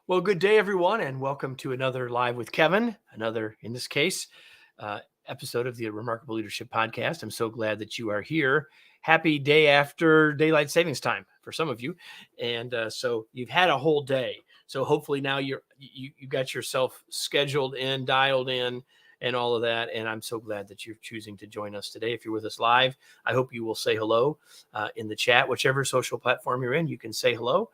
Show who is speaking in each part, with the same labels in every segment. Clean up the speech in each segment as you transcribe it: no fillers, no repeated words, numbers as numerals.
Speaker 1: Well, good day, everyone, and welcome to another Live with Kevin, another, in this case, episode of the Remarkable Leadership Podcast. I'm so glad that you are here. Happy day after daylight savings time for some of you. And so you've had a whole day. So hopefully now you got yourself scheduled in, dialed in, and all of that. And I'm so glad that you're choosing to join us today. If you're with us live, I hope you will say hello in the chat. Whichever social platform you're in, you can say hello.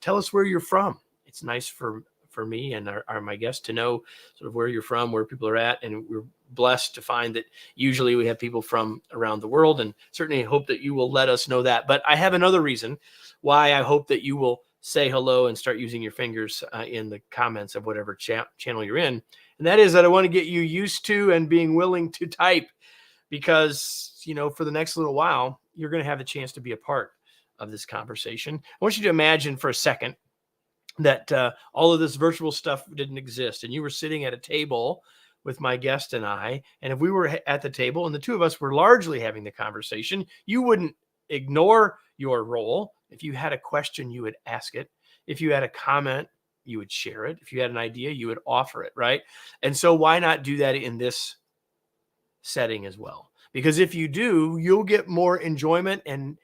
Speaker 1: Tell us where you're from. It's nice for me and my guests to know sort of where you're from, where people are at. And we're blessed to find that usually we have people from around the world, and certainly hope that you will let us know that. But I have another reason why I hope that you will say hello and start using your fingers in the comments of whatever channel you're in. And that is that I want to get you used to and being willing to type, because, for the next little while, you're going to have a chance to be a part of this conversation. I want you to imagine for a second that all of this virtual stuff didn't exist, and you were sitting at a table with my guest and I, and if we were at the table and the two of us were largely having the conversation, you wouldn't ignore your role. If you had a question, you would ask it. If you had a comment, you would share it. If you had an idea, you would offer it, right? And so why not do that in this setting as well? Because if you do, you'll get more enjoyment and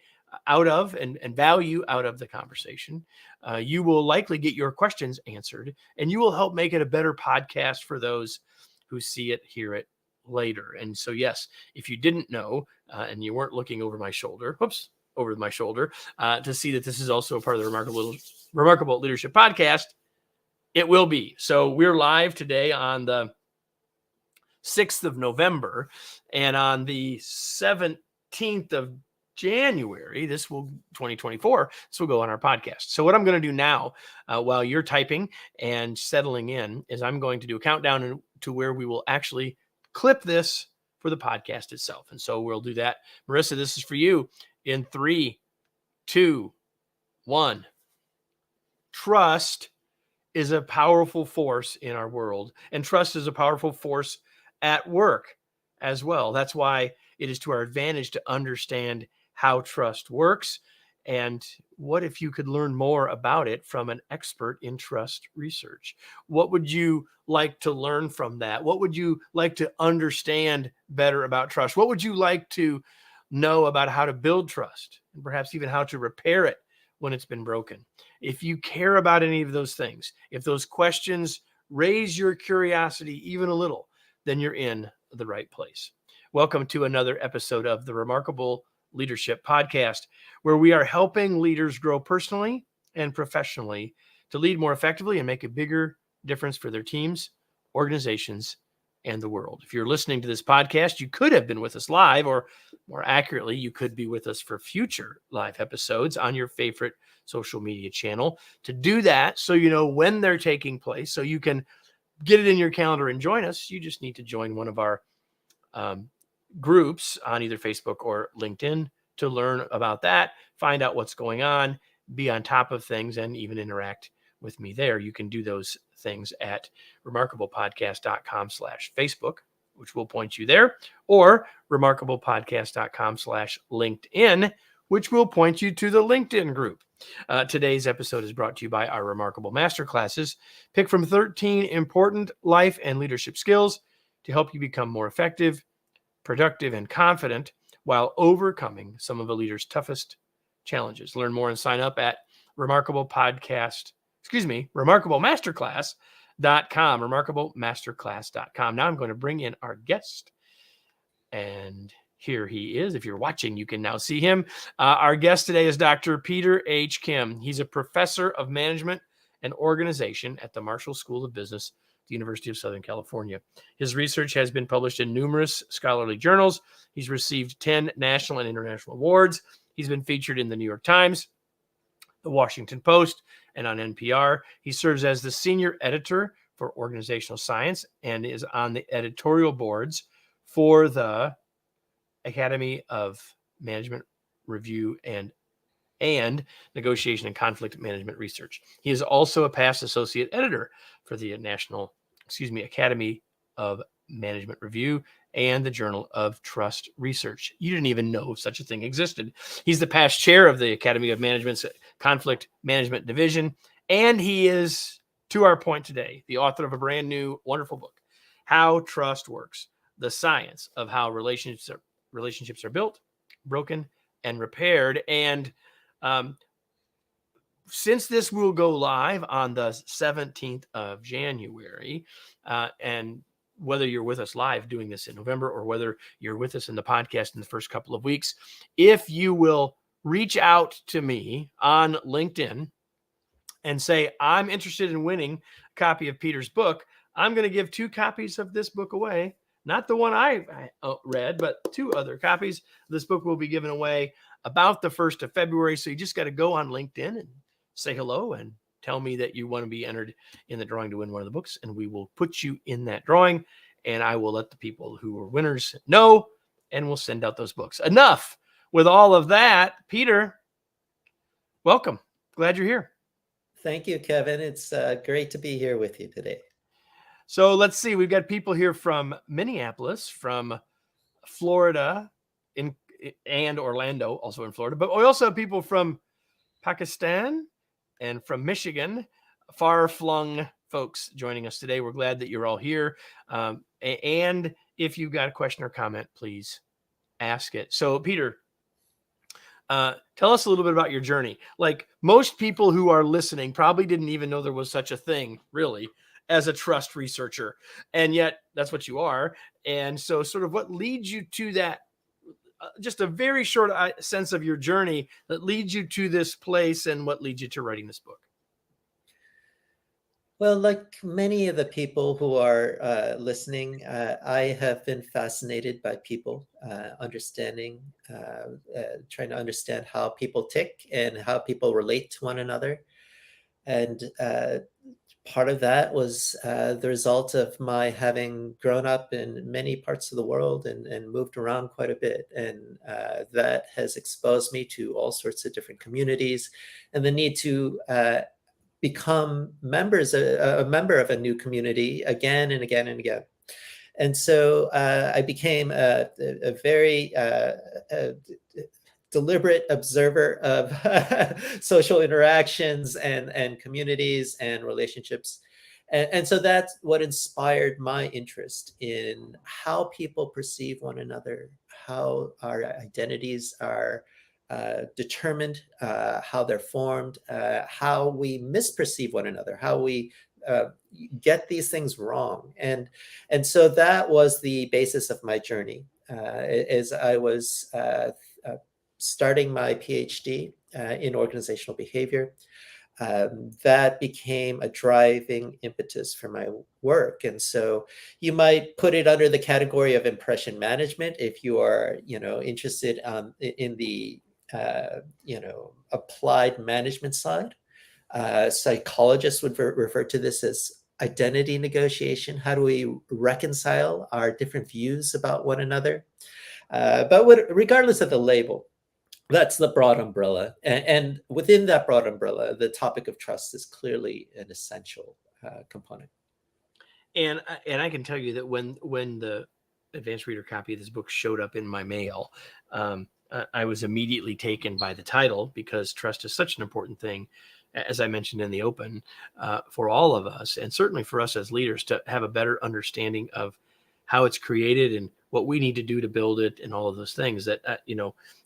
Speaker 1: value out of the conversation. You will likely get your questions answered, and you will help make it a better podcast for those who see it, hear it later. And so, yes, if you didn't know and you weren't looking over my shoulder, to see that this is also a part of the Remarkable Leadership Podcast, it will be. So we're live today on the 6th of November, and on the 17th of January, 2024, this will go on our podcast. So what I'm going to do now, while you're typing and settling in, is I'm going to do a countdown to where we will actually clip this for the podcast itself. And so we'll do that. Marissa, this is for you in 3, 2, 1. Trust is a powerful force in our world, and trust is a powerful force at work as well. That's why it is to our advantage to understand how trust works. And what if you could learn more about it from an expert in trust research? What would you like to learn from that? What would you like to understand better about trust? What would you like to know about how to build trust, and perhaps even how to repair it when it's been broken? If you care about any of those things, if those questions raise your curiosity even a little, then you're in the right place. Welcome to another episode of the Remarkable Leadership Podcast, where we are helping leaders grow personally and professionally to lead more effectively and make a bigger difference for their teams, organizations, and the world. If you're listening to this podcast, you could have been with us live, or more accurately, you could be with us for future live episodes on your favorite social media channel. To do that, so you know when they're taking place, so you can get it in your calendar and join us, you just need to join one of our groups on either Facebook or LinkedIn to learn about that, find out what's going on, be on top of things, and even interact with me there. You can do those things at remarkablepodcast.com/Facebook, which will point you there, or remarkablepodcast.com/LinkedIn, which will point you to the LinkedIn group. Today's episode is brought to you by our Remarkable Masterclasses. Pick from 13 important life and leadership skills to help you become more effective, productive, and confident while overcoming some of a leader's toughest challenges. Learn more and sign up at remarkablemasterclass.com, remarkablemasterclass.com. Now I'm going to bring in our guest, and here he is. If you're watching, you can now see him. Our guest today is Dr. Peter H. Kim. He's a professor of management and organization at the Marshall School of Business, the University of Southern California. His research has been published in numerous scholarly journals. He's received 10 national and international awards. He's been featured in the New York Times, the Washington Post, and on NPR. He serves as the senior editor for organizational science and is on the editorial boards for the Academy of Management Review and Negotiation and Conflict Management Research. He is also a past associate editor for the Academy of Management Review and the Journal of Trust Research. You didn't even know such a thing existed. He's the past chair of the Academy of Management's Conflict Management Division, and he is to our point today, the author of a brand new, wonderful book, How Trust Works, the science of how relationships are built, broken, and repaired. And since this will go live on the 17th of January, and whether you're with us live doing this in November or whether you're with us in the podcast in the first couple of weeks, if you will reach out to me on LinkedIn and say, I'm interested in winning a copy of Peter's book, I'm going to give 2 copies of this book away. Not the one I read, but 2 other copies. This book will be given away about the 1st of February. So you just got to go on LinkedIn and say hello and tell me that you want to be entered in the drawing to win one of the books. And we will put you in that drawing. And I will let the people who are winners know, and we'll send out those books. Enough with all of that. Peter, welcome. Glad you're here.
Speaker 2: Thank you, Kevin. It's great to be here with you today.
Speaker 1: So let's see. We've got people here from Minneapolis, from Florida, and Orlando, also in Florida. But we also have people from Pakistan and from Michigan, far-flung folks joining us today. We're glad that you're all here. And if you've got a question or comment, please ask it. So, Peter, tell us a little bit about your journey. Like, most people who are listening probably didn't even know there was such a thing, really, as a trust researcher. And yet that's what you are. And so sort of what leads you to that, just a very short sense of your journey that leads you to this place and what leads you to writing this book.
Speaker 2: Well, like many of the people who are listening, I have been fascinated by people, trying to understand how people tick and how people relate to one another. And part of that was the result of my having grown up in many parts of the world and moved around quite a bit. And that has exposed me to all sorts of different communities and the need to become a member of a new community again and again and again. And so I became a very deliberate observer of social interactions and communities and relationships. And so that's what inspired my interest in how people perceive one another, how our identities are determined, how they're formed, how we misperceive one another, how we get these things wrong. And so that was the basis of my journey as I was starting my PhD in organizational behavior. That became a driving impetus for my work. And so you might put it under the category of impression management if you are, interested in the applied management side. Psychologists would refer to this as identity negotiation. How do we reconcile our different views about one another? But regardless of the label, that's the broad umbrella. And within that broad umbrella, the topic of trust is clearly an essential component.
Speaker 1: And I can tell you that when the advanced reader copy of this book showed up in my mail, I was immediately taken by the title, because trust is such an important thing, as I mentioned in the open, for all of us, and certainly for us as leaders, to have a better understanding of how it's created and what we need to do to build it and all of those things that,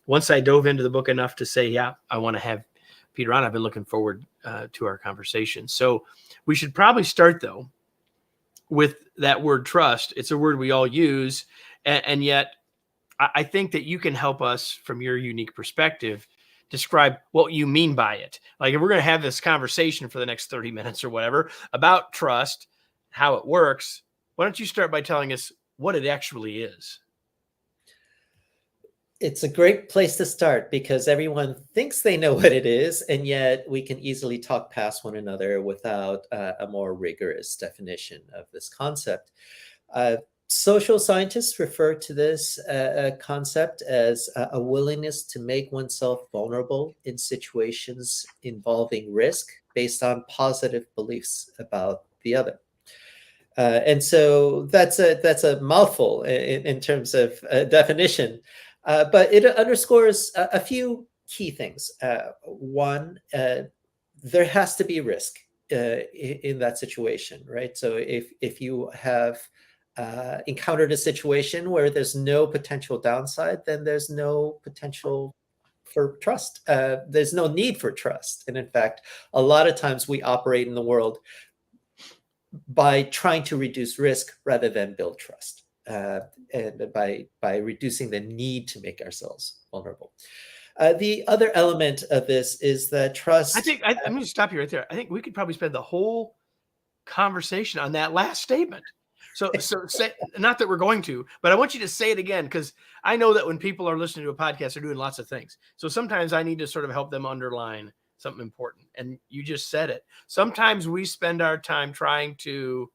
Speaker 1: once I dove into the book enough to say, yeah, I want to have Peter on, I've been looking forward to our conversation. So we should probably start, though, with that word trust. It's a word we all use, and yet I think that you can help us from your unique perspective describe what you mean by it. Like, if we're going to have this conversation for the next 30 minutes or whatever about trust, how it works, why don't you start by telling us what it actually is?
Speaker 2: It's a great place to start because everyone thinks they know what it is, and yet we can easily talk past one another without a more rigorous definition of this concept. Social scientists refer to this concept as a willingness to make oneself vulnerable in situations involving risk based on positive beliefs about the other. And so that's a mouthful in terms of definition, but it underscores a few key things. One, there has to be risk. in that situation, right? So if you have encountered a situation where there's no potential downside, then there's no potential for trust. There's no need for trust. And in fact, a lot of times we operate in the world by trying to reduce risk rather than build trust, and by reducing the need to make ourselves vulnerable. The other element of this is that trust.
Speaker 1: I'm going to stop you right there. I think we could probably spend the whole conversation on that last statement. So say, not that we're going to, but I want you to say it again, because I know that when people are listening to a podcast, they're doing lots of things. So sometimes I need to sort of help them underline something important. And you just said it. Sometimes we spend our time trying to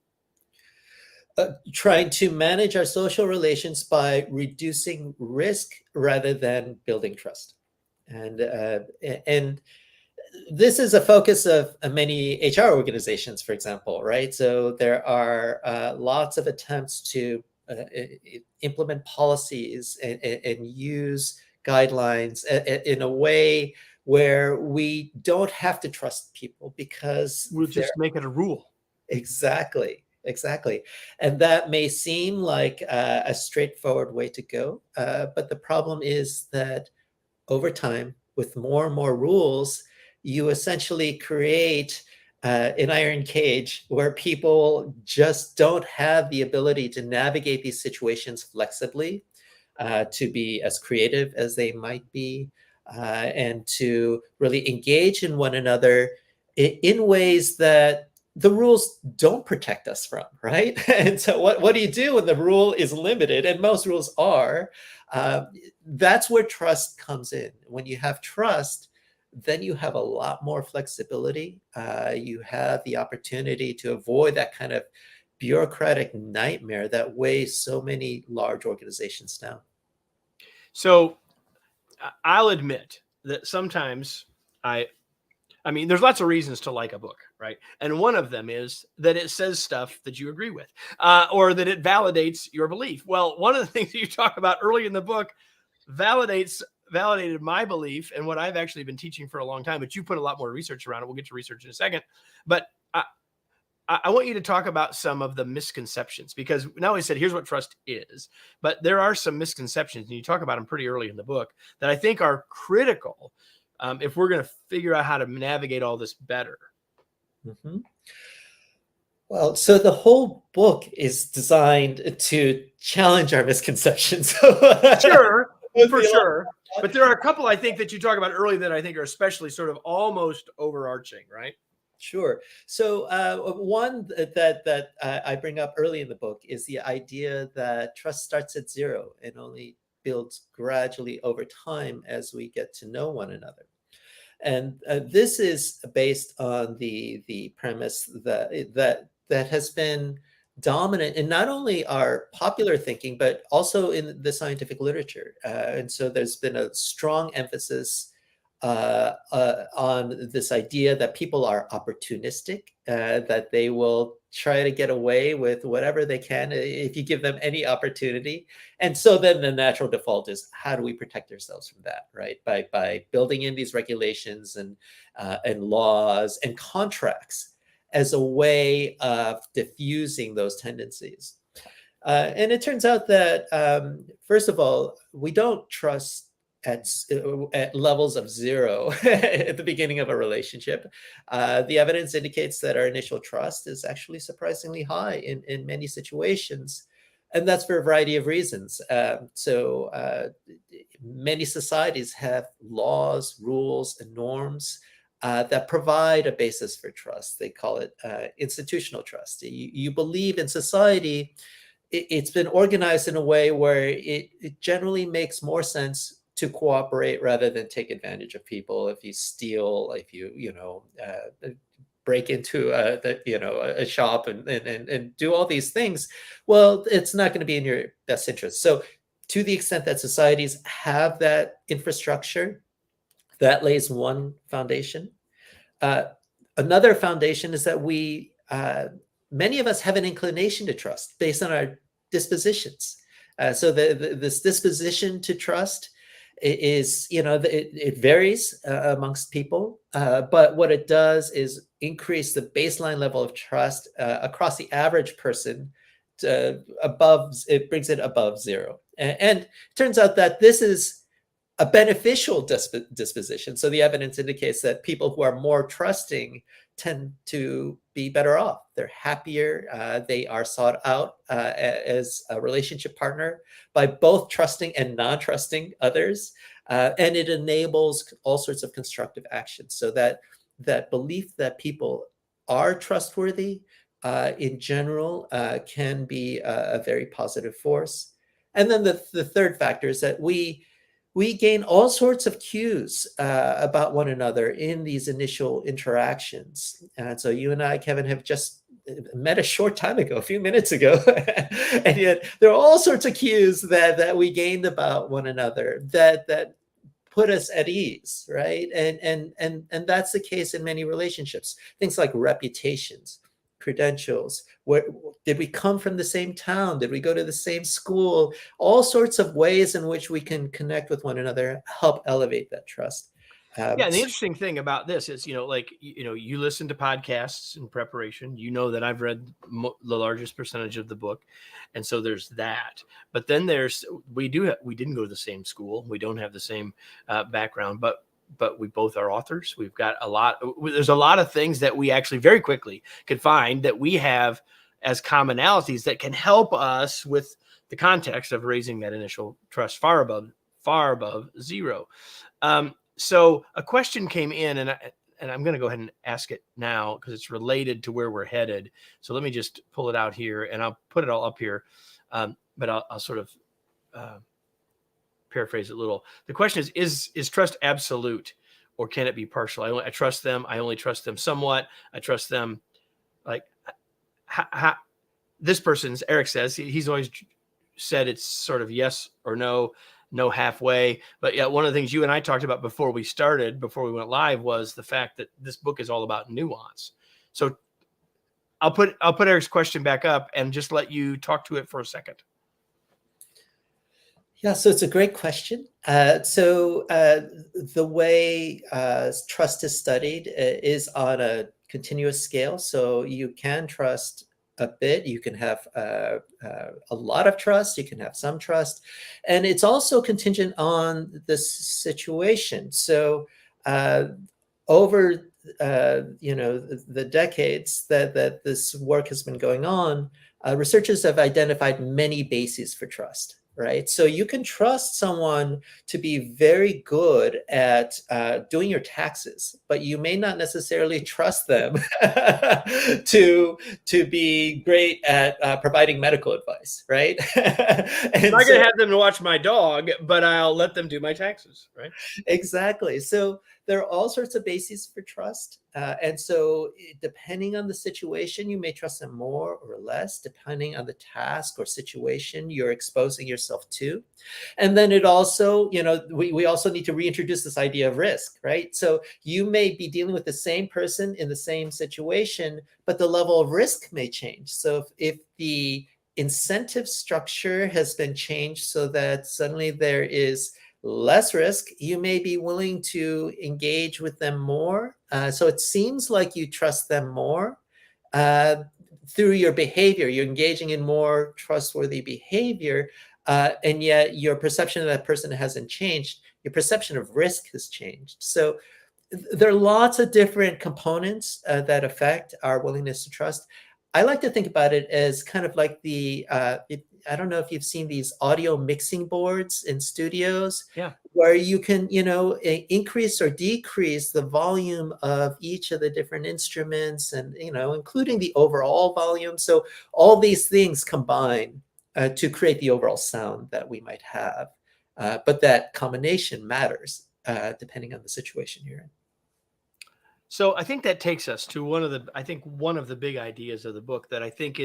Speaker 2: Manage our social relations by reducing risk rather than building trust. And this is a focus of many HR organizations, for example, right? So there are lots of attempts to implement policies and use guidelines in a way where we don't have to trust people because
Speaker 1: we'll just make it a rule.
Speaker 2: Exactly. And that may seem like a straightforward way to go, but the problem is that over time, with more and more rules, you essentially create an iron cage where people just don't have the ability to navigate these situations flexibly, to be as creative as they might be, and to really engage in one another in ways that the rules don't protect us from, right? And so what do you do when the rule is limited? And most rules are. That's where trust comes in. When you have trust, then you have a lot more flexibility. You have the opportunity to avoid that kind of bureaucratic nightmare that weighs so many large organizations down.
Speaker 1: So I'll admit that sometimes I mean, there's lots of reasons to like a book, right? And one of them is that it says stuff that you agree with, or that it validates your belief. Well, one of the things that you talk about early in the book validated my belief and what I've actually been teaching for a long time, but you put a lot more research around it. We'll get to research in a second. But I want you to talk about some of the misconceptions, because now I said, here's what trust is, but there are some misconceptions, and you talk about them pretty early in the book that I think are critical if we're going to figure out how to navigate all this better.
Speaker 2: Mm-hmm. Well, so the whole book is designed to challenge our misconceptions.
Speaker 1: Sure, for sure. But there are a couple, I think, that you talk about early that I think are especially sort of almost overarching, right?
Speaker 2: Sure. So one that I bring up early in the book is the idea that trust starts at zero and only builds gradually over time as we get to know one another. And this is based on the premise that has been dominant in not only our popular thinking, but also in the scientific literature. And so there's been a strong emphasis on this idea that people are opportunistic, that they will try to get away with whatever they can if you give them any opportunity. And so then the natural default is, how do we protect ourselves from that, right? By building in these regulations and laws and contracts as a way of diffusing those tendencies. And it turns out that, first of all, we don't trust at levels of zero at the beginning of a relationship. The evidence indicates that our initial trust is actually surprisingly high in many situations. And that's for a variety of reasons. Many societies have laws, rules, and norms that provide a basis for trust. They call it institutional trust. You believe in society. It's been organized in a way where it generally makes more sense to cooperate rather than take advantage of people. If you steal, if you break into a shop and do all these things, well, it's not going to be in your best interest. So to the extent that societies have that infrastructure, that lays one foundation. Another foundation is that many of us have an inclination to trust based on our dispositions. So this disposition to trust is, it varies amongst people, but what it does is increase the baseline level of trust across the average person to it brings it above zero. And it turns out that this is a beneficial disposition. So the evidence indicates that people who are more trusting tend to be better off. They're happier. They are sought out as a relationship partner by both trusting and non-trusting others. And it enables all sorts of constructive actions. So that belief that people are trustworthy in general can be a very positive force. And then the third factor is that we gain all sorts of cues about one another in these initial interactions. And so you and I, Kevin, have just met a short time ago, a few minutes ago, and yet there are all sorts of cues that we gained about one another that put us at ease, right? And that's the case in many relationships. Things like reputations, credentials, where did we come from the same town, did we go to the same school, all sorts of ways in which we can connect with one another help elevate that trust.
Speaker 1: Yeah, and the interesting thing about this is, you listen to podcasts in preparation. You know that I've read the largest percentage of the book, and so there's that. But then we didn't go to the same school. We don't have the same background, but we both are authors. We've got there's a lot of things that we actually very quickly could find that we have as commonalities that can help us with the context of raising that initial trust far above zero. So a question came in, and I'm going to go ahead and ask it now because it's related to where we're headed. So let me just pull it out here, and I'll put it all up here. But I'll sort of paraphrase it a little. The question is trust absolute, or can it be partial? I trust them. I only trust them somewhat. I trust them. Like this person's, Eric says, he's always said it's sort of yes or no halfway. But yeah, one of the things you and I talked about before we went live, was the fact that this book is all about nuance. So I'll put Eric's question back up and just let you talk to it for a second.
Speaker 2: Yeah, so it's a great question. The way trust is studied is on a continuous scale. So you can trust a bit, you can have a lot of trust, you can have some trust, and it's also contingent on the situation. So over the decades that this work has been going on, researchers have identified many bases for trust. Right. So you can trust someone to be very good at doing your taxes, but you may not necessarily trust them to be great at providing medical advice. Right.
Speaker 1: I'm not going to have them to watch my dog, but I'll let them do my taxes. Right.
Speaker 2: Exactly. So there are all sorts of bases for trust. And so depending on the situation, you may trust them more or less, depending on the task or situation you're exposing yourself to. And then it also, we also need to reintroduce this idea of risk, right? So you may be dealing with the same person in the same situation, but the level of risk may change. So if the incentive structure has been changed so that suddenly there is less risk, you may be willing to engage with them more. So it seems like you trust them more through your behavior. You're engaging in more trustworthy behavior, and yet your perception of that person hasn't changed. Your perception of risk has changed. So there are lots of different components that affect our willingness to trust. I like to think about it as kind of like I don't know if you've seen these audio mixing boards in studios, where you can, increase or decrease the volume of each of the different instruments and, including the overall volume. So all these things combine to create the overall sound that we might have. But that combination matters depending on the situation you're in.
Speaker 1: So I think that takes us to one of the big ideas of the book that I think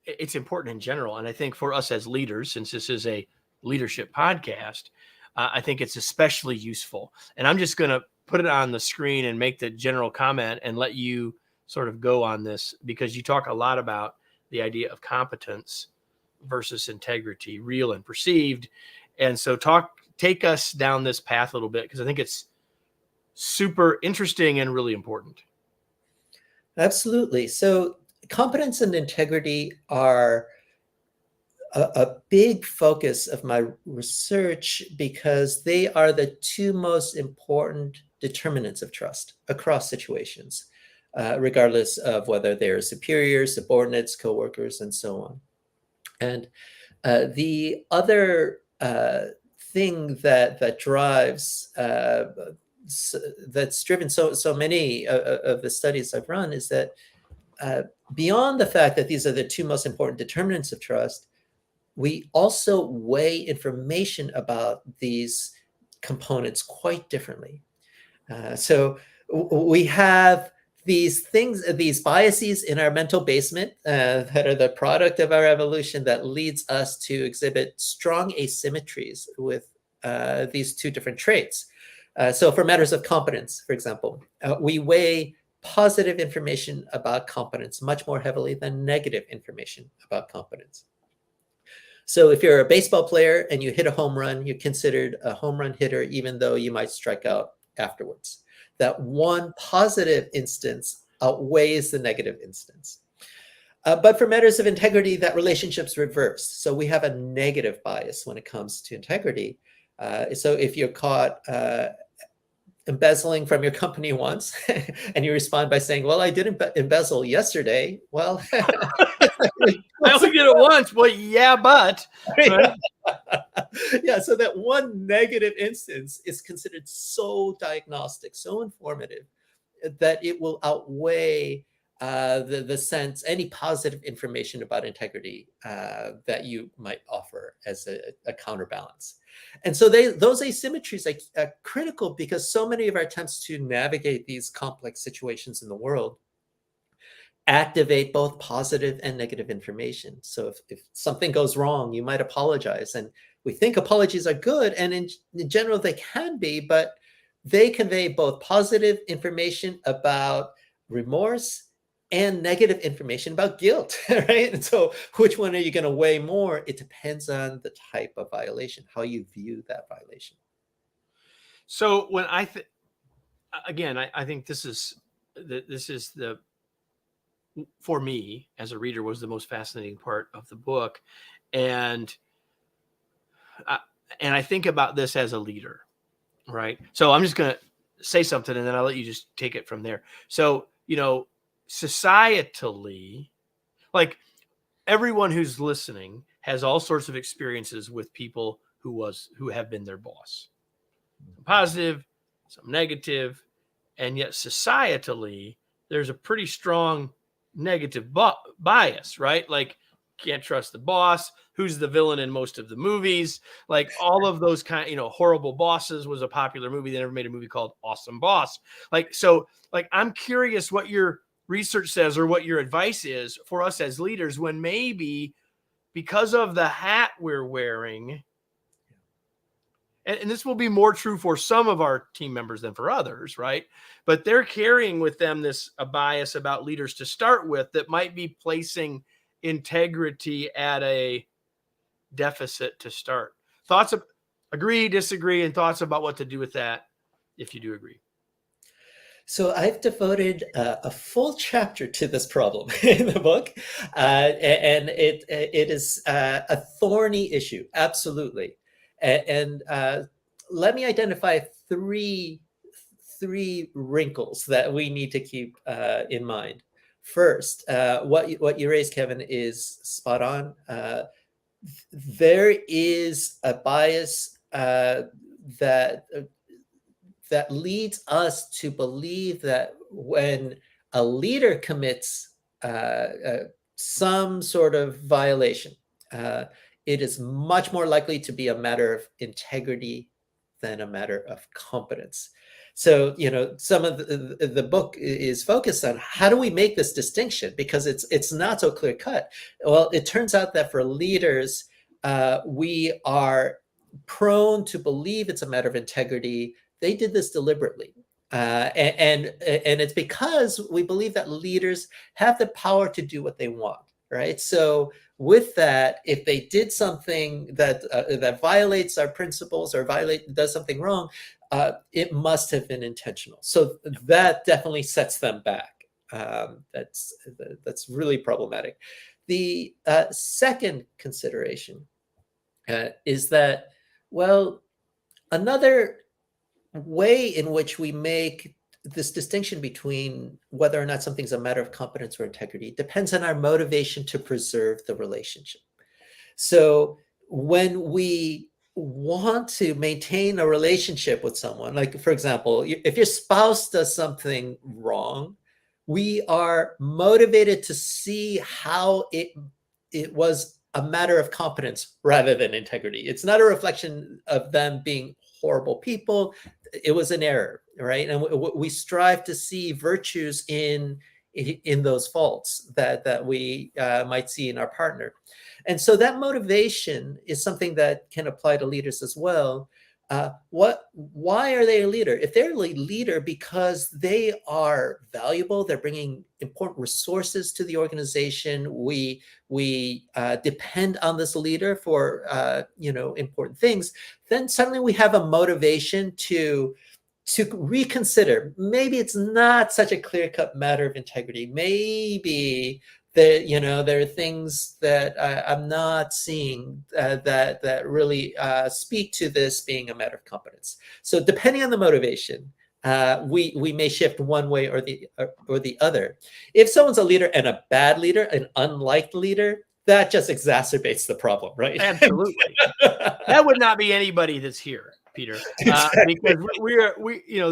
Speaker 1: it's important in general. And I think for us as leaders, since this is a leadership podcast, I think it's especially useful. And I'm just going to put it on the screen and make the general comment and let you sort of go on this, because you talk a lot about the idea of competence versus integrity, real and perceived. And so take us down this path a little bit, because I think it's super interesting and really important.
Speaker 2: Absolutely. So competence and integrity are a big focus of my research because they are the two most important determinants of trust across situations, regardless of whether they're superiors, subordinates, coworkers, and so on. And the other thing that drives that's driven so many of the studies I've run is that beyond the fact that these are the two most important determinants of trust, we also weigh information about these components quite differently. So we have these things, these biases in our mental basement that are the product of our evolution that leads us to exhibit strong asymmetries with these two different traits. So for matters of competence, for example, we weigh positive information about competence much more heavily than negative information about competence. So if you're a baseball player and you hit a home run, you're considered a home run hitter, even though you might strike out afterwards. That one positive instance outweighs the negative instance. But for matters of integrity, that relationship's reversed. So we have a negative bias when it comes to integrity. So if you're caught embezzling from your company once and you respond by saying, well, I didn't embezzle yesterday. Well,
Speaker 1: I only did it once. Well, yeah, but. Right?
Speaker 2: Yeah, so that one negative instance is considered so diagnostic, so informative that it will outweigh the sense, any positive information about integrity that you might offer as a counterbalance. And so those asymmetries are critical because so many of our attempts to navigate these complex situations in the world activate both positive and negative information. So if something goes wrong, you might apologize. And we think apologies are good, and in general, they can be, but they convey both positive information about remorse and negative information about guilt, right? And so which one are you going to weigh more? It depends on the type of violation, how you view that violation.
Speaker 1: So when again, I think this is the for me as a reader was the most fascinating part of the book, and I think about this as a leader, right? So I'm just going to say something and then I'll let you just take it from there. So, societally, like everyone who's listening has all sorts of experiences with people who have been their boss. Some positive, some negative, and yet societally there's a pretty strong negative bias, right? Like, can't trust the boss, who's the villain in most of the movies, like all of those Horrible Bosses was a popular movie. They never made a movie called Awesome Boss. So I'm curious what your research says or what your advice is for us as leaders when maybe because of the hat we're wearing, and this will be more true for some of our team members than for others, right? But they're carrying with them a bias about leaders to start with that might be placing integrity at a deficit to start. Thoughts of agree, disagree, and thoughts about what to do with that if you do agree.
Speaker 2: So I've devoted a full chapter to this problem in the book, and it is a thorny issue, absolutely. And let me identify three wrinkles that we need to keep in mind. First, what you raised, Kevin, is spot on. There is a bias that leads us to believe that when a leader commits some sort of violation, it is much more likely to be a matter of integrity than a matter of competence. So, some of the book is focused on how do we make this distinction, because it's not so clear cut. Well, it turns out that for leaders, we are prone to believe it's a matter of integrity. They did this deliberately. And it's because we believe that leaders have the power to do what they want, right? So with that, if they did something that violates our principles or does something wrong, it must have been intentional. So that definitely sets them back. That's really problematic. The second consideration is that, well, another way in which we make this distinction between whether or not something's a matter of competence or integrity depends on our motivation to preserve the relationship. So when we want to maintain a relationship with someone, like for example, if your spouse does something wrong, we are motivated to see how it was a matter of competence rather than integrity. It's not a reflection of them being horrible people. It was an error, right? And we strive to see virtues in those faults that we might see in our partner. And so that motivation is something that can apply to leaders as well. Why are they a leader? If they're a leader because they are valuable, they're bringing important resources to the organization. We depend on this leader for important things. Then suddenly we have a motivation to reconsider. Maybe it's not such a clear-cut matter of integrity. Maybe there are things that I'm not seeing that really speak to this being a matter of competence. So depending on the motivation, we may shift one way or the other. If someone's a leader and a bad leader, an unliked leader, that just exacerbates the problem, right?
Speaker 1: Absolutely. That would not be anybody that's here, Peter,
Speaker 2: Exactly.
Speaker 1: because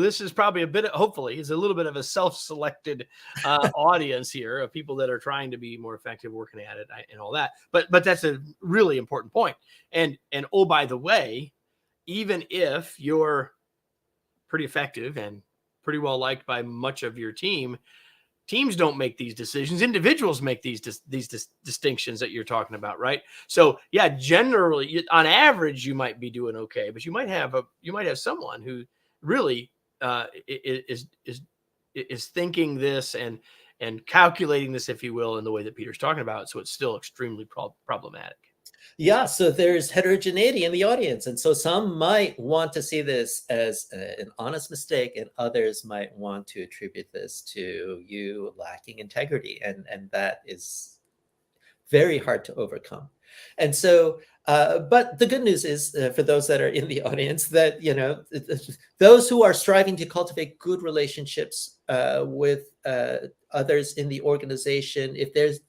Speaker 1: this is probably hopefully is a little bit of a self-selected audience here of people that are trying to be more effective, working at it and all that. But that's a really important point. And oh, by the way, even if you're pretty effective and pretty well liked by much of your team, teams don't make these decisions. Individuals make these distinctions that you're talking about, right? So yeah, generally, on average, you might be doing okay, but you might have someone who really is thinking this and calculating this, if you will, in the way that Peter's talking about. So it's still extremely problematic.
Speaker 2: Yeah, so there's heterogeneity in the audience. And so some might want to see this as an honest mistake, and others might want to attribute this to you lacking integrity. And that is very hard to overcome. And so, but the good news is for those that are in the audience that, those who are striving to cultivate good relationships with others in the organization, if there's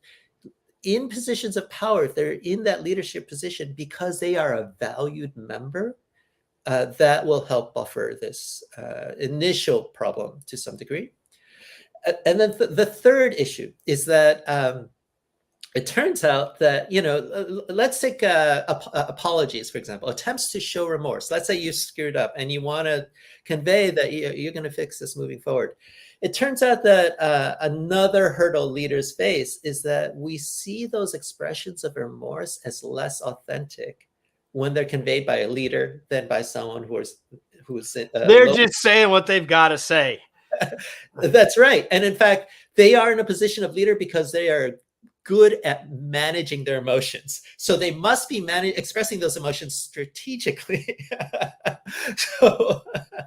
Speaker 2: in positions of power, if they're in that leadership position because they are a valued member, that will help buffer this initial problem to some degree. And then the third issue is that it turns out that, let's take apologies, for example, attempts to show remorse. Let's say you screwed up and you want to convey that you're going to fix this moving forward. It turns out that another hurdle leaders face is that we see those expressions of remorse as less authentic when they're conveyed by a leader than by someone who's
Speaker 1: they're just saying what they've got to say.
Speaker 2: That's right. And in fact, they are in a position of leader because they are good at managing their emotions. So they must be expressing those emotions strategically.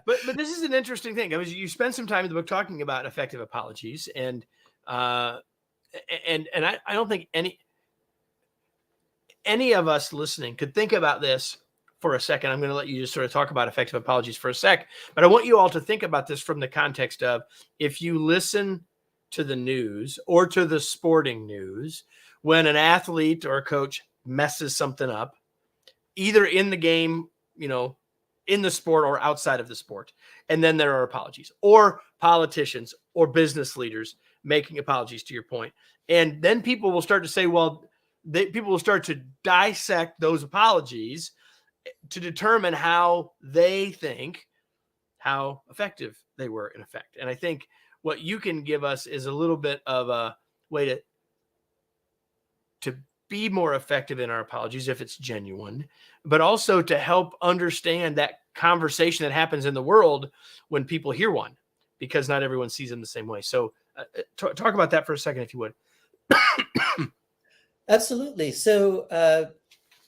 Speaker 1: But this is an interesting thing. I mean, you spend some time in the book talking about effective apologies, and I don't think any of us listening could think about this for a second. I'm going to let you just sort of talk about effective apologies for a sec, but I want you all to think about this from the context of, if you listen to the news or to the sporting news, when an athlete or a coach messes something up, either in the game, in the sport or outside of the sport, and then there are apologies, or politicians or business leaders making apologies, to your point. And then people will start to say, people will start to dissect those apologies to determine how they think, how effective they were in effect. And I think what you can give us is a little bit of a way to be more effective in our apologies if it's genuine, but also to help understand that conversation that happens in the world when people hear one, because not everyone sees them the same way. So talk about that for a second, if you would.
Speaker 2: Absolutely. So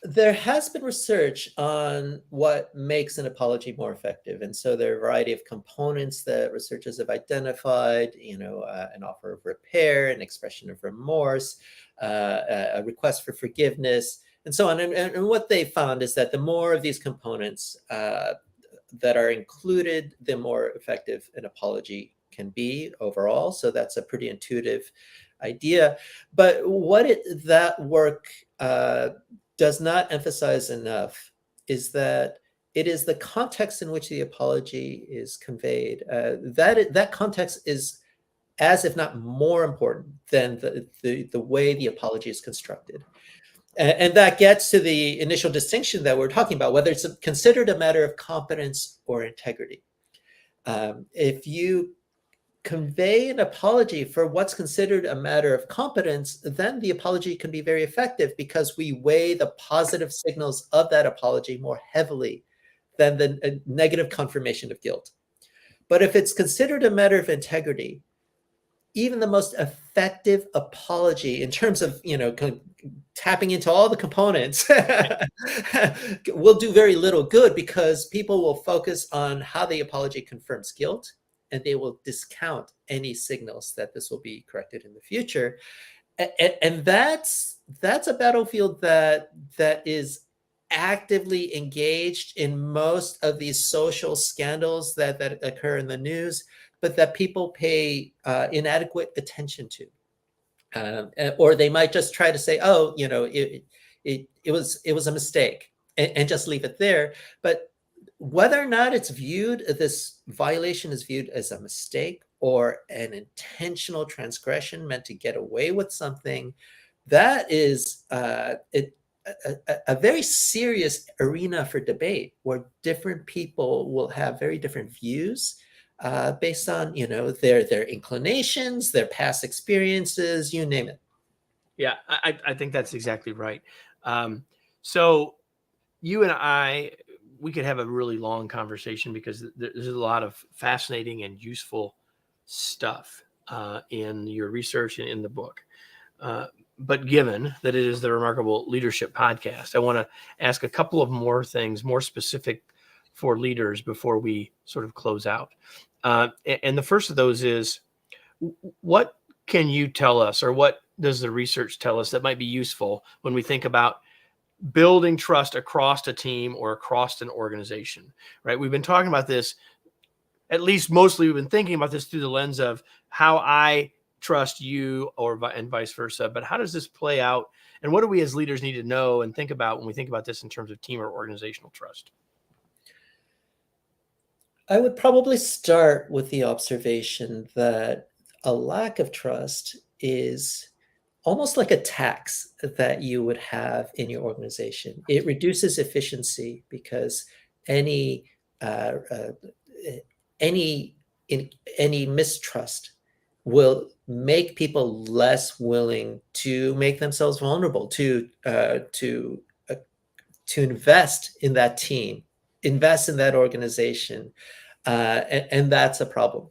Speaker 2: there has been research on what makes an apology more effective, and so there are a variety of components that researchers have identified. An offer of repair, an expression of remorse, a request for forgiveness, and so on. And what they found is that the more of these components that are included, the more effective an apology can be overall. So that's a pretty intuitive idea. But that work does not emphasize enough is that it is the context in which the apology is conveyed. That context is as if not more important than the way the apology is constructed. And that gets to the initial distinction that we're talking about, whether it's considered a matter of competence or integrity. If you convey an apology for what's considered a matter of competence, then the apology can be very effective because we weigh the positive signals of that apology more heavily than the negative confirmation of guilt. But if it's considered a matter of integrity, even the most effective apology in terms of tapping into all the components will do very little good because people will focus on how the apology confirms guilt, and they will discount any signals that this will be corrected in the future. And that's a battlefield that is actively engaged in most of these social scandals that occur in the news, but that people pay inadequate attention to. Or they might just try to say, "Oh, it was a mistake," and just leave it there. But whether or not this violation is viewed as a mistake or an intentional transgression meant to get away with something, that is a very serious arena for debate where different people will have very different views based on their inclinations, their past experiences, you name it.
Speaker 1: Yeah, I think that's exactly right. So you and we could have a really long conversation because there's a lot of fascinating and useful stuff in your research and in the book. But given that it is the Remarkable Leadership Podcast, I want to ask a couple of more things, more specific for leaders before we sort of close out. And the first of those is, what can you tell us, or what does the research tell us that might be useful when we think about building trust across a team or across an organization, right? We've been talking about this, at least mostly we've been thinking about this through the lens of how I trust you and vice versa. But how does this play out? And what do we as leaders need to know and think about when we think about this in terms of team or organizational trust?
Speaker 2: I would probably start with the observation that a lack of trust is almost like a tax that you would have in your organization. It reduces efficiency because any uh, uh, any any mistrust will make people less willing to make themselves vulnerable to invest in that team, invest in that organization, and that's a problem.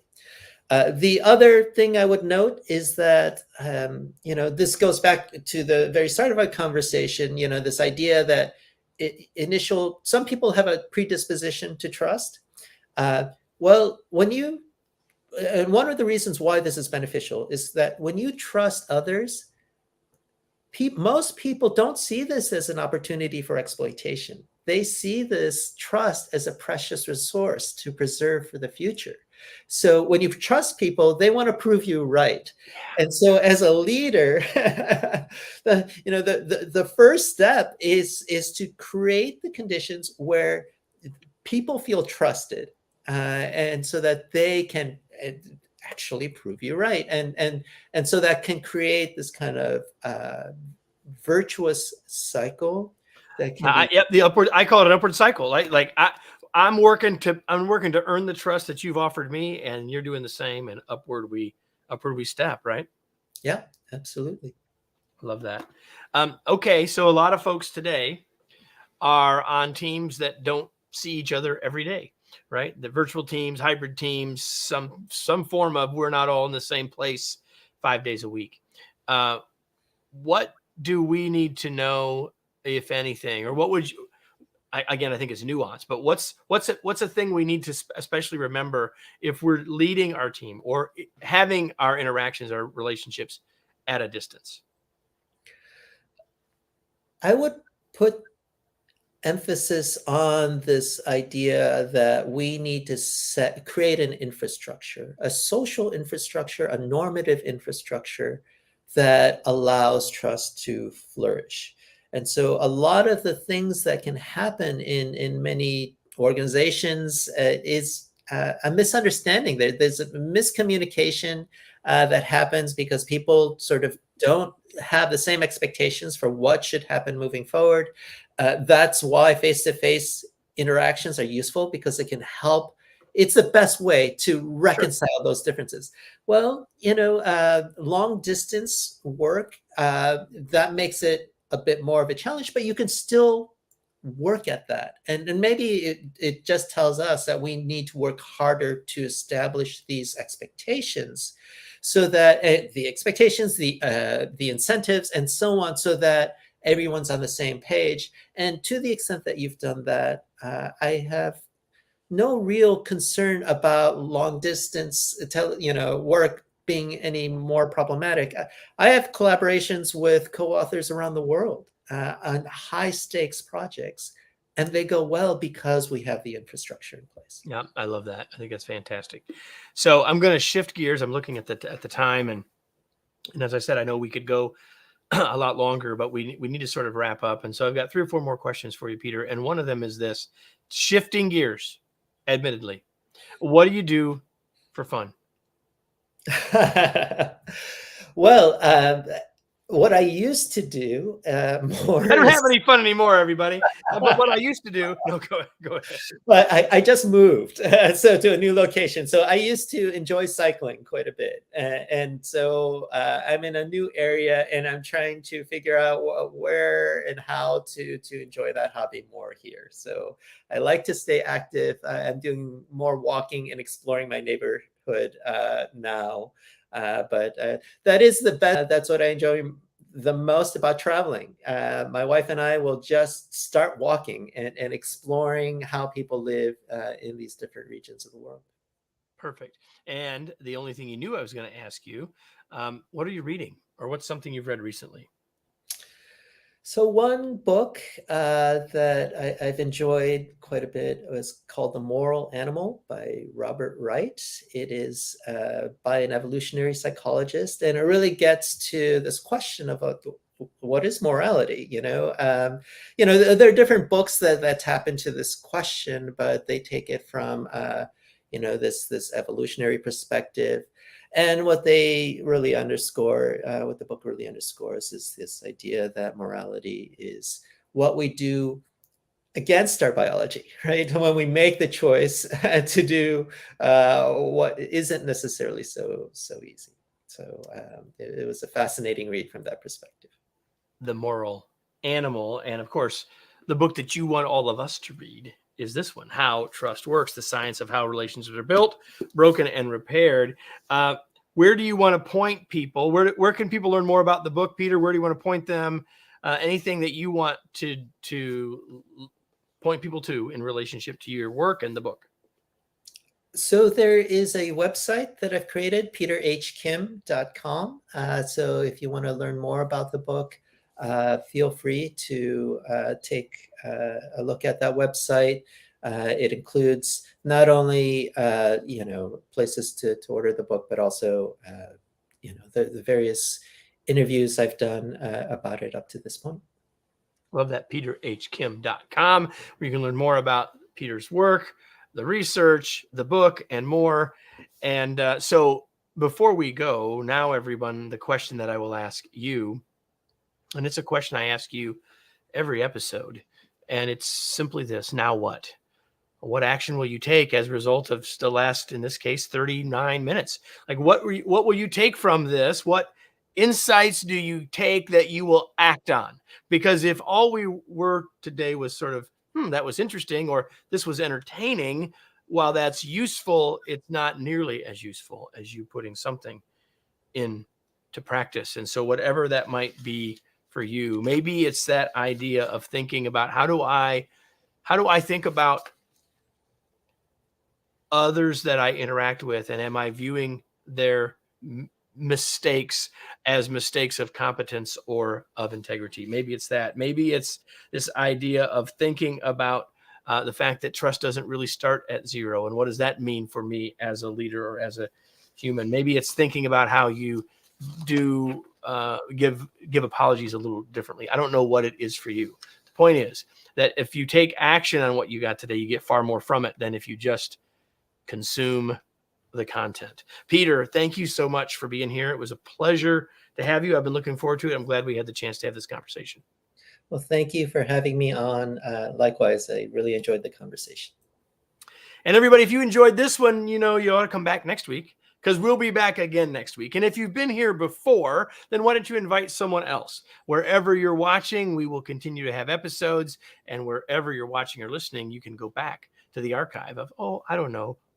Speaker 2: The other thing I would note is that, this goes back to the very start of our conversation, this idea that some people have a predisposition to trust. Well, and one of the reasons why this is beneficial is that when you trust others, most people don't see this as an opportunity for exploitation. They see this trust as a precious resource to preserve for the future. So when you trust people, they want to prove you right. And so as a leader, the first step is to create the conditions where people feel trusted, and so that they can actually prove you right. And so that can create this kind of virtuous cycle that can be.
Speaker 1: The upward, I call it an upward cycle. I'm working to earn the trust that you've offered me, and you're doing the same, and upward we step, right?
Speaker 2: Yeah, absolutely.
Speaker 1: Love that. Okay, so a lot of folks today are on teams that don't see each other every day, right? The virtual teams, hybrid teams, some form of we're not all in the same place 5 days a week. What do we need to know, if anything, or what would you, again, I think it's nuance, but what's a thing we need to especially remember if we're leading our team or having our interactions, our relationships at a distance?
Speaker 2: I would put emphasis on this idea that we need to create an infrastructure, a social infrastructure, a normative infrastructure that allows trust to flourish. And so a lot of the things that can happen in many organizations is a misunderstanding. There's a miscommunication that happens because people sort of don't have the same expectations for what should happen moving forward. That's why face-to-face interactions are useful, because it can help. It's the best way to reconcile those differences. Well, long distance work, that makes it a bit more of a challenge, but you can still work at that. And maybe it just tells us that we need to work harder to establish these expectations, so that the expectations, the incentives, and so on, so that everyone's on the same page. And to the extent that you've done that, I have no real concern about long distance work being any more problematic. I have collaborations with co-authors around the world on high stakes projects, and they go well because we have the infrastructure in place.
Speaker 1: Yeah, I love that. I think that's fantastic. So I'm going to shift gears. I'm looking at the time, and as I said, I know we could go a lot longer, but we need to sort of wrap up. And so I've got 3 or 4 more questions for you, Peter. And one of them is this: shifting gears, admittedly, what do you do for fun?
Speaker 2: Well, what I used to do more.
Speaker 1: I don't have any fun anymore, everybody. But what I used to do. No, go ahead.
Speaker 2: But I just moved so to a new location. So I used to enjoy cycling quite a bit, and so I'm in a new area, and I'm trying to figure out where and how to enjoy that hobby more here. So I like to stay active. I'm doing more walking and exploring my neighborhood now. But that is the best. That's what I enjoy the most about traveling. My wife and I will just start walking and exploring how people live in these different regions of the world.
Speaker 1: Perfect. And the only thing you knew I was going to ask you, what are you reading, or what's something you've read recently?
Speaker 2: So one book that I've enjoyed quite a bit was called The Moral Animal by Robert Wright. It is by an evolutionary psychologist, and it really gets to this question of what is morality. There are different books that tap into this question, but they take it from this evolutionary perspective. And what they really underscore, what the book really underscores, is this idea that morality is what we do against our biology, right? When we make the choice to do what isn't necessarily so easy. So it was a fascinating read from that perspective.
Speaker 1: The Moral Animal. And of course, the book that you want all of us to read is this one: How Trust Works, the Science of How Relationships Are Built, Broken, and Repaired. Where do you want to point people? Where can people learn more about the book, Peter? Where do you want to point them? Anything that you want to point people to in relationship to your work and the book?
Speaker 2: So there is a website that I've created, peterhkim.com. So if you want to learn more about the book, feel free to take a look at that website. It includes not only places to order the book, but also the various interviews I've done about it up to this point.
Speaker 1: Love that. peterhkim.com, where you can learn more about Peter's work, the research, the book, and more. And so before we go, now everyone, the question that I will ask you, and it's a question I ask you every episode, and it's simply this: now what? What action will you take as a result of the last, in this case, 39 minutes? Like, what will you take from this? What insights do you take that you will act on? Because if all we were today was sort of, that was interesting, or this was entertaining, while that's useful, it's not nearly as useful as you putting something into practice. And so whatever that might be for you. Maybe it's that idea of thinking about how do I think about others that I interact with, and am I viewing their mistakes as mistakes of competence or of integrity? Maybe it's that. Maybe it's this idea of thinking about the fact that trust doesn't really start at zero, and what does that mean for me as a leader or as a human? Maybe it's thinking about how you do give apologies a little differently. I don't know what it is for you. The point is that if you take action on what you got today, you get far more from it than if you just consume the content. Peter, thank you so much for being here. It was a pleasure to have you. I've been looking forward to it. I'm glad we had the chance to have this conversation.
Speaker 2: Well, thank you for having me on. Likewise, I really enjoyed the conversation.
Speaker 1: And everybody, if you enjoyed this one, you ought to come back next week, because we'll be back again next week. And if you've been here before, then why don't you invite someone else? Wherever you're watching, we will continue to have episodes. And wherever you're watching or listening, you can go back to the archive of,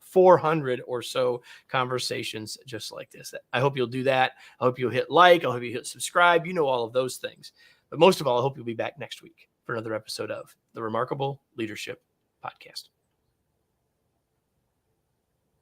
Speaker 1: 400 or so conversations just like this. I hope you'll do that. I hope you'll hit like. I hope you hit subscribe. All of those things. But most of all, I hope you'll be back next week for another episode of the Remarkable Leadership Podcast.